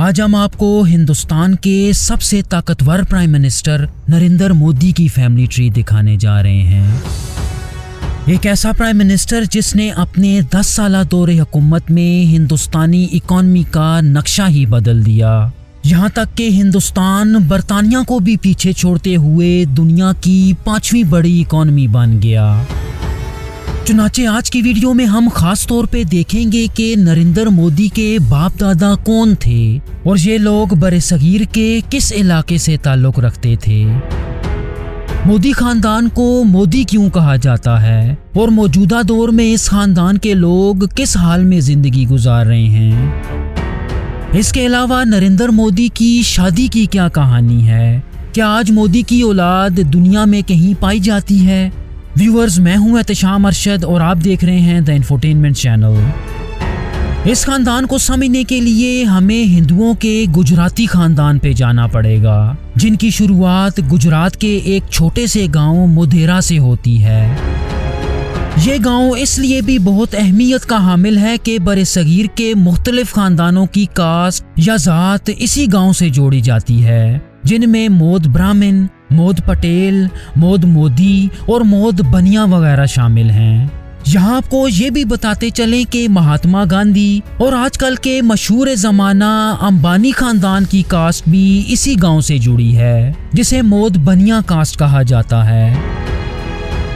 आज हम आपको हिंदुस्तान के सबसे ताकतवर प्राइम मिनिस्टर नरेंद्र मोदी की फैमिली ट्री दिखाने जा रहे हैं। एक ऐसा प्राइम मिनिस्टर जिसने अपने 10 साला दौरे हुकूमत में हिंदुस्तानी इकॉनमी का नक्शा ही बदल दिया। यहाँ तक कि हिंदुस्तान बरतानिया को भी पीछे छोड़ते हुए दुनिया की 5वीं बड़ी इकॉनमी बन गया। चुनाचे आज की वीडियो में हम खास तौर पे देखेंगे कि नरेंद्र मोदी के बाप दादा कौन थे और ये लोग बरसगीर के किस इलाके से ताल्लुक रखते थे। मोदी खानदान को मोदी क्यों कहा जाता है और मौजूदा दौर में इस खानदान के लोग किस हाल में जिंदगी गुजार रहे हैं। इसके अलावा नरेंद्र मोदी की शादी की क्या कहानी है, क्या आज मोदी की औलाद दुनिया में कहीं पाई जाती है। व्यूअर्स, मैं हूं एहतशाम अरशद और आप देख रहे हैं द इंफोटेनमेंट चैनल। इस खानदान को समझने के लिए हमें हिंदुओं के गुजराती खानदान पे जाना पड़ेगा, जिनकी शुरुआत गुजरात के एक छोटे से गांव मोधेरा से होती है। ये गांव इसलिए भी बहुत अहमियत का हामिल है कि बरसगीर के मुख्तलिफ खानदानों की कास्ट या जात इसी गांव से जोड़ी जाती है, जिनमें मोद ब्राह्मण, मोद पटेल, मोद मोदी और मोद बनिया वगैरह शामिल हैं। यहाँ आपको ये भी बताते चलें कि महात्मा गांधी और आजकल के मशहूर ज़माना अंबानी खानदान की कास्ट भी इसी गांव से जुड़ी है, जिसे मोद बनिया कास्ट कहा जाता है।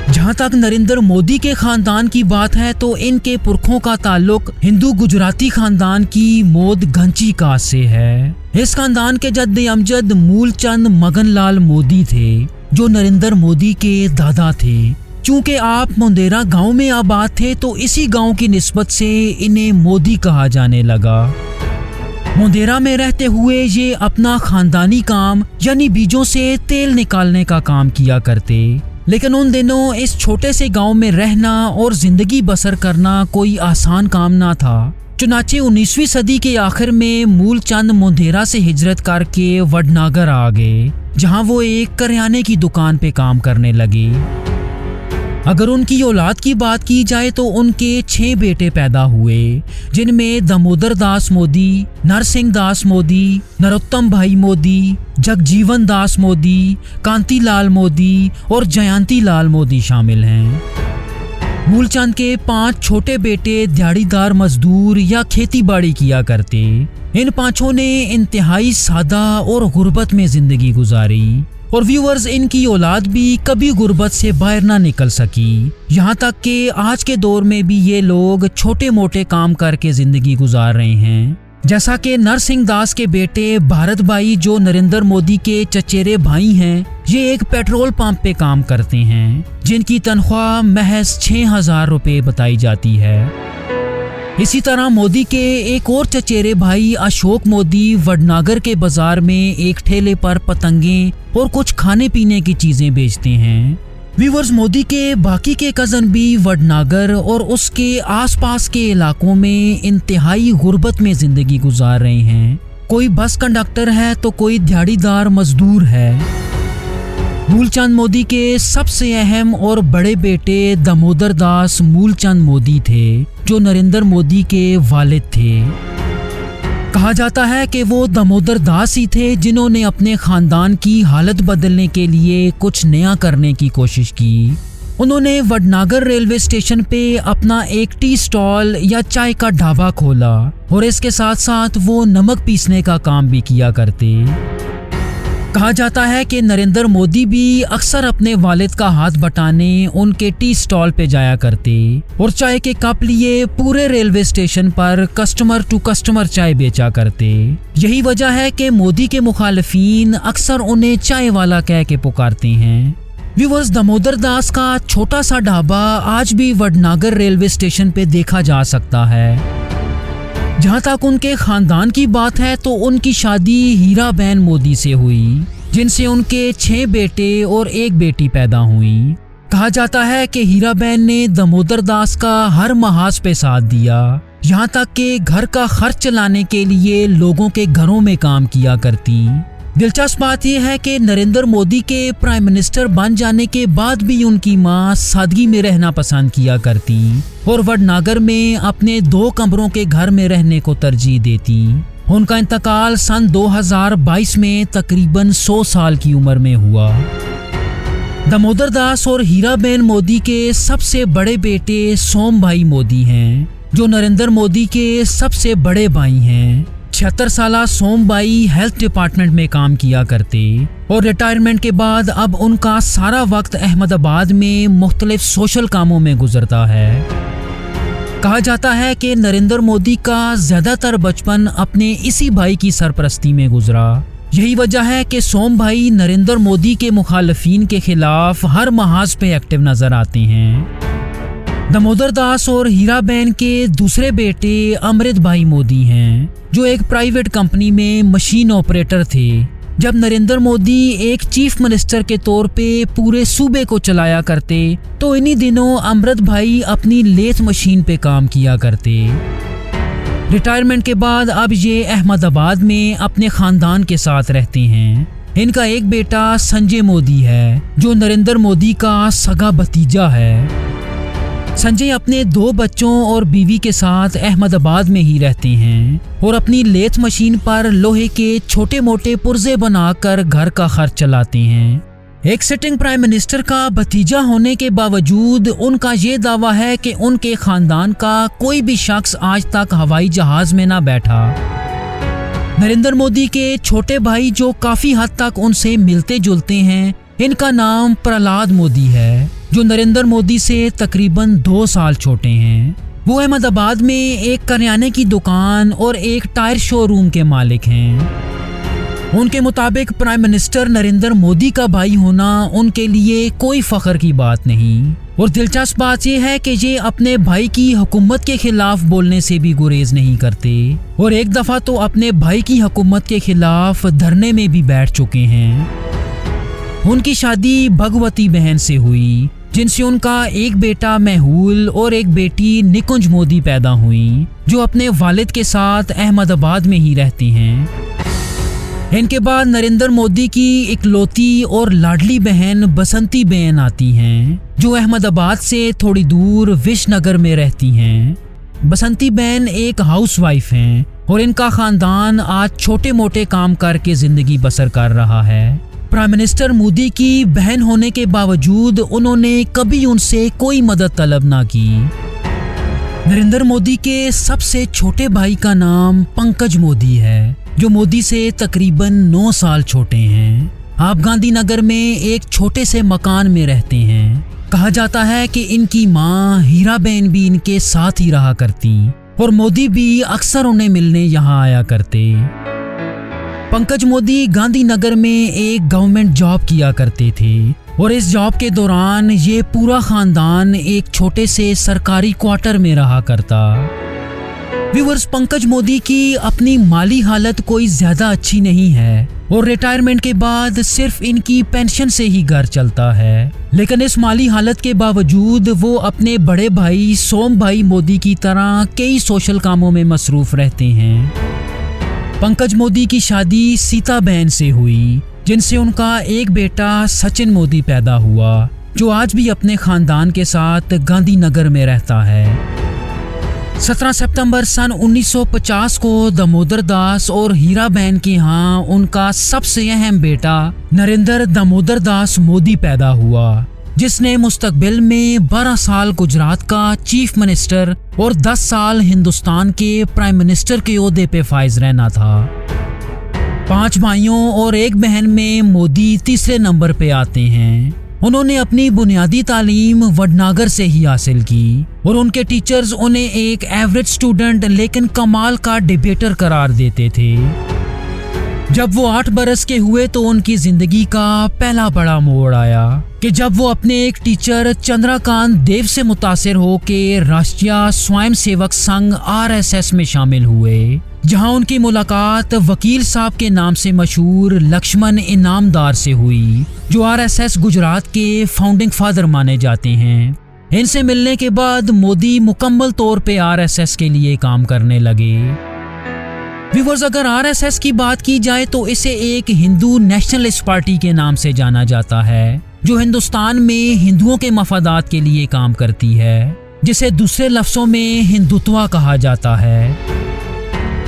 जहाँ तक नरेंद्र मोदी के खानदान की बात है तो इनके पुरखों का ताल्लुक हिंदू गुजराती खानदान की मोद घंची कास्ट से है। इस खानदान के जद्द अमजद मूलचंद मगनलाल मोदी थे, जो नरेंद्र मोदी के दादा थे। चूंकि आप मोधेरा गांव में आबाद थे तो इसी गांव की निस्बत से इन्हें मोदी कहा जाने लगा। मोधेरा में रहते हुए ये अपना खानदानी काम यानी बीजों से तेल निकालने का काम किया करते, लेकिन उन दिनों इस छोटे से गांव में रहना और जिंदगी बसर करना कोई आसान काम ना था। चुनाचे 19वीं सदी के आखिर में मूलचंद मोधेरा से हिजरत करके वडनगर आ गए, जहां वो एक करियाने की दुकान पे काम करने लगे। अगर उनकी औलाद की बात की जाए तो उनके 6 बेटे पैदा हुए, जिनमें दामोदर दास मोदी, नरसिंह दास मोदी, नरोत्तम भाई मोदी, जगजीवन दास मोदी, कांतिलाल मोदी और जयंती लाल मोदी शामिल हैं। मूलचंद के 5 छोटे बेटे दिहाड़ीदार मजदूर या खेती बाड़ी किया करते। इन 5 ने इंतहाई सादा और गुर्बत में जिंदगी गुजारी और व्यूअर्स, इनकी औलाद भी कभी गुर्बत से बाहर ना निकल सकी। यहाँ तक कि आज के दौर में भी ये लोग छोटे मोटे काम करके जिंदगी गुजार रहे हैं। जैसा कि नरसिंह दास के बेटे भारत भाई, जो नरेंद्र मोदी के चचेरे भाई हैं, ये एक पेट्रोल पंप पे काम करते हैं, जिनकी तनख्वाह महज 6,000 रुपये बताई जाती है। इसी तरह मोदी के एक और चचेरे भाई अशोक मोदी वडनगर के बाजार में एक ठेले पर पतंगे और कुछ खाने पीने की चीजें बेचते हैं। व्यूअर्स, मोदी के बाकी के कजन भी वडनगर और उसके आसपास के इलाकों में इंतहाई गुर्बत में जिंदगी गुजार रहे हैं। कोई बस कंडक्टर है तो कोई दिहाड़ीदार मजदूर है। मूलचंद मोदी के सबसे अहम और बड़े बेटे दामोदर दास मूलचंद मोदी थे, जो नरेंद्र मोदी के वालिद थे। कहा जाता है कि वो दामोदर दास ही थे जिन्होंने अपने खानदान की हालत बदलने के लिए कुछ नया करने की कोशिश की। उन्होंने वडनगर रेलवे स्टेशन पे अपना एक टी स्टॉल या चाय का ढाबा खोला और इसके साथ साथ वो नमक पीसने का काम भी किया करते। कहा जाता है कि नरेंद्र मोदी भी अक्सर अपने वालिद का हाथ बटाने उनके टी स्टॉल पे जाया करते और चाय के कप लिए पूरे रेलवे स्टेशन पर कस्टमर टू कस्टमर चाय बेचा करते। यही वजह है कि मोदी के मुखालिफिन अक्सर उन्हें चाय वाला कह के पुकारते हैं। व्यूअर्स, दामोदर दास का छोटा सा ढाबा आज भी वडनगर रेलवे स्टेशन पे देखा जा सकता है। जहाँ तक उनके खानदान की बात है तो उनकी शादी हीराबेन मोदी से हुई, जिनसे उनके 6 बेटे और 1 बेटी पैदा हुई। कहा जाता है कि हीराबेन ने दामोदर दास का हर महाज पे साथ दिया, यहाँ तक कि घर का खर्च चलाने के लिए लोगों के घरों में काम किया करती। दिलचस्प बात यह है कि नरेंद्र मोदी के प्राइम मिनिस्टर बन जाने के बाद भी उनकी मां सादगी में रहना पसंद किया करती और वडनगर में अपने 2 कमरों के घर में रहने को तरजीह देती। उनका इंतकाल सन 2022 में तकरीबन 100 साल की उम्र में हुआ। दामोदर दास और हीराबेन मोदी के सबसे बड़े बेटे सोम भाई मोदी हैं, जो नरेंद्र मोदी के सबसे बड़े भाई हैं। 76 साला सोम भाई हेल्थ डिपार्टमेंट में काम किया करते और रिटायरमेंट के बाद अब उनका सारा वक्त अहमदाबाद में मुख्तलिफ सोशल कामों में गुजरता है। कहा जाता है कि नरेंद्र मोदी का ज्यादातर बचपन अपने इसी भाई की सरपरस्ती में गुजरा। यही वजह है कि सोम भाई नरेंद्र मोदी के मुखालफिन के खिलाफ हर महाज पे एक्टिव नजर आते हैं। दामोदर दास और हीराबेन के दूसरे बेटे अमृत भाई मोदी हैं, जो एक प्राइवेट कंपनी में मशीन ऑपरेटर थे। जब नरेंद्र मोदी एक चीफ मिनिस्टर के तौर पे पूरे सूबे को चलाया करते तो इन्हीं दिनों अमृत भाई अपनी लेथ मशीन पे काम किया करते। रिटायरमेंट के बाद अब ये अहमदाबाद में अपने खानदान के साथ रहते हैं। इनका एक बेटा संजय मोदी है, जो नरेंद्र मोदी का सगा भतीजा है। संजय अपने 2 बच्चों और बीवी के साथ अहमदाबाद में ही रहते हैं और अपनी लेथ मशीन पर लोहे के छोटे मोटे पुर्जे बनाकर घर का खर्च चलाते हैं। एक सिटिंग प्राइम मिनिस्टर का भतीजा होने के बावजूद उनका ये दावा है कि उनके खानदान का कोई भी शख्स आज तक हवाई जहाज में ना बैठा। नरेंद्र मोदी के छोटे भाई, जो काफी हद तक उनसे मिलते जुलते हैं, इनका नाम प्रहलाद मोदी है, जो नरेंद्र मोदी से तकरीबन 2 साल छोटे हैं। वो अहमदाबाद में एक करियाने की दुकान और एक टायर शोरूम के मालिक हैं। उनके मुताबिक प्राइम मिनिस्टर नरेंद्र मोदी का भाई होना उनके लिए कोई फख्र की बात नहीं। और दिलचस्प बात यह है कि ये अपने भाई की हुकूमत के खिलाफ बोलने से भी गुरेज नहीं करते और एक दफा तो अपने भाई की हुकूमत के खिलाफ धरने में भी बैठ चुके हैं। उनकी शादी भगवती बहन से हुई, जिनसे उनका एक बेटा मेहुल और एक बेटी निकुंज मोदी पैदा हुई, जो अपने वालिद के साथ अहमदाबाद में ही रहती हैं। इनके बाद नरेंद्र मोदी की इकलौती और लाडली बहन बसंती बेन आती हैं, जो अहमदाबाद से थोड़ी दूर विशनगर में रहती हैं। बसंती बेन एक हाउसवाइफ हैं और इनका खानदान आज छोटे मोटे काम करके जिंदगी बसर कर रहा है। प्राइम मिनिस्टर मोदी की बहन होने के बावजूद उन्होंने कभी उनसे कोई मदद तलब ना की। नरेंद्र मोदी के सबसे छोटे भाई का नाम पंकज मोदी है, जो मोदी से तकरीबन 9 साल छोटे हैं। आप गांधीनगर में एक छोटे से मकान में रहते हैं। कहा जाता है कि इनकी माँ हीराबेन भी इनके साथ ही रहा करती और मोदी भी अक्सर उन्हें मिलने यहाँ आया करते। पंकज मोदी गांधीनगर में एक गवर्नमेंट जॉब किया करते थे और इस जॉब के दौरान ये पूरा खानदान एक छोटे से सरकारी क्वार्टर में रहा करता। व्यूअर्स, पंकज मोदी की अपनी माली हालत कोई ज्यादा अच्छी नहीं है और रिटायरमेंट के बाद सिर्फ इनकी पेंशन से ही घर चलता है, लेकिन इस माली हालत के बावजूद वो अपने बड़े भाई सोम भाई मोदी की तरह कई सोशल कामों में मसरूफ रहते हैं। पंकज मोदी की शादी सीता बहन से हुई, जिनसे उनका एक बेटा सचिन मोदी पैदा हुआ, जो आज भी अपने खानदान के साथ गांधीनगर में रहता है। 17 सितंबर सन 1950 को दामोदर दास और हीराबेन के यहाँ उनका सबसे अहम बेटा नरेंद्र दामोदर दास मोदी पैदा हुआ, जिसने मुस्तकबिल में 12 साल गुजरात का चीफ मिनिस्टर और 10 साल हिंदुस्तान के प्राइम मिनिस्टर के ओहदे पे फाइज रहना था। 5 भाइयों और एक बहन में मोदी तीसरे नंबर पे आते हैं। उन्होंने अपनी बुनियादी तालीम वडनागर से ही हासिल की और उनके टीचर्स उन्हें एक एवरेज स्टूडेंट लेकिन कमाल का डिबेटर करार देते थे। जब वो 8 बरस के हुए तो उनकी जिंदगी का पहला बड़ा मोड़ आया कि जब वो अपने एक टीचर चंद्रकांत देव से मुतासिर होके राष्ट्रीय स्वयंसेवक संघ RSS में शामिल हुए, जहां उनकी मुलाकात वकील साहब के नाम से मशहूर लक्ष्मण इनामदार से हुई, जो RSS गुजरात के फाउंडिंग फादर माने जाते हैं। इनसे मिलने के बाद मोदी मुकम्मल तौर पे RSS के लिए काम करने लगे। व्यूअर्स, अगर RSS की बात की जाए तो इसे एक हिंदू नेशनलिस्ट पार्टी के नाम से जाना जाता है, जो हिंदुस्तान में हिंदुओं के मफादात के लिए काम करती है, जिसे दूसरे लफ्जों में हिंदुत्व कहा जाता है।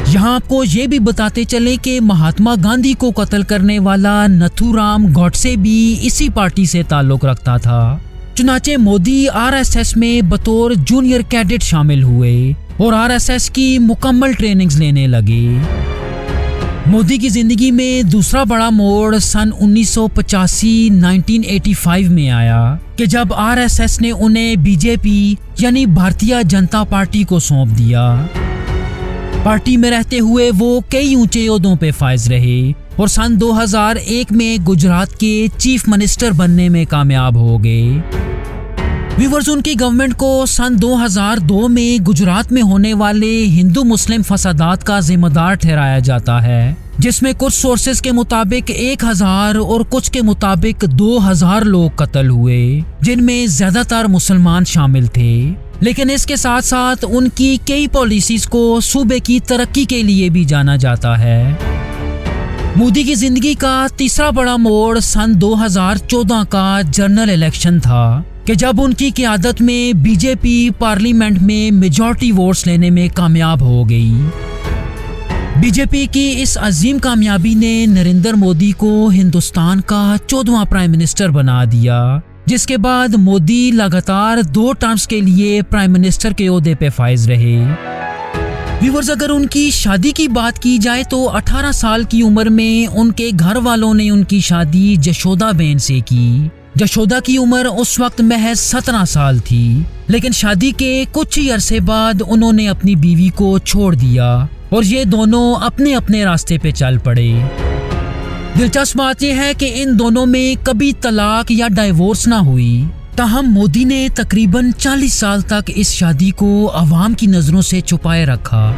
यहाँ आपको ये भी बताते चले कि महात्मा गांधी को कत्ल करने वाला नथुराम गॉडसे भी इसी पार्टी से ताल्लुक रखता था। चुनाचे मोदी आरएसएस में बतौर जूनियर कैडेट शामिल हुए और आरएसएस की मुकम्मल ट्रेनिंग्स लेने लगे। मोदी की जिंदगी में दूसरा बड़ा मोड़ सन 1985 में आया कि जब आरएसएस ने उन्हें बीजेपी यानी भारतीय जनता पार्टी को सौंप दिया। पार्टी में रहते हुए वो कई ऊंचे ओहदों पे फाइज रहे और सन 2001 में गुजरात के चीफ मिनिस्टर बनने में कामयाब हो गए। व्यूअर्स, उनकी गवर्नमेंट को सन 2002 में गुजरात में होने वाले हिंदू मुस्लिम फसादात का जिम्मेदार ठहराया जाता है, जिसमें कुछ सोर्सेज के मुताबिक 1000 और कुछ के मुताबिक 2000 लोग कत्ल हुए, जिनमें ज्यादातर मुसलमान शामिल थे। लेकिन इसके साथ साथ उनकी कई पॉलिसीज को सूबे की तरक्की के लिए भी जाना जाता है। मोदी की जिंदगी का तीसरा बड़ा मोड़ सन 2014 का जनरल इलेक्शन था कि जब उनकी क़यादत में बीजेपी पार्लियामेंट में मेजॉरिटी वोट्स लेने में कामयाब हो गई। बीजेपी की इस अजीम कामयाबी ने नरेंद्र मोदी को हिंदुस्तान का 14वां प्राइम मिनिस्टर बना दिया, जिसके बाद मोदी लगातार 2 टर्म्स के लिए प्राइम मिनिस्टर के ओहदे पे फाइज रहे। व्यूअर्स, अगर उनकी शादी की बात की जाए तो 18 साल की उम्र में उनके घर वालों ने उनकी शादी जशोदा बेन से की। जशोदा की उम्र उस वक्त महज 17 साल थी, लेकिन शादी के कुछ ही अरसे बाद उन्होंने अपनी बीवी को छोड़ दिया और ये दोनों अपने अपने रास्ते पे चल पड़े। दिलचस्प बात यह है कि इन दोनों में कभी तलाक या डाइवोर्स ना हुई। ताहम मोदी ने तकरीबन 40 साल तक इस शादी को अवाम की नजरों से छुपाए रखा।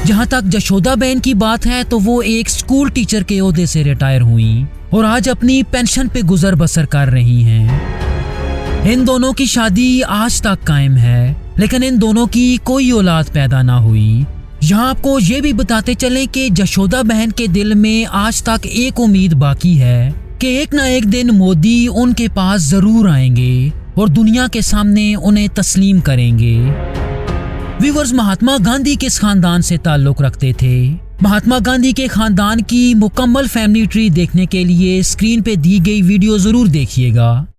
जहां तक जशोदा बेन की बात है तो वो एक स्कूल टीचर के ओहदे से रिटायर हुई और आज अपनी पेंशन पे गुजर बसर कर रही हैं। इन दोनों की शादी आज तक कायम है, लेकिन इन दोनों की कोई औलाद पैदा ना हुई। यहाँ आपको ये भी बताते चले कि जशोदा बहन के दिल में आज तक एक उम्मीद बाकी है कि एक ना एक दिन मोदी उनके पास जरूर आएंगे और दुनिया के सामने उन्हें तस्लीम करेंगे। व्यूअर्स, महात्मा गांधी किस खानदान से ताल्लुक रखते थे? महात्मा गांधी के खानदान की मुकम्मल फैमिली ट्री देखने के लिए स्क्रीन पे दी गई वीडियो जरूर देखिएगा।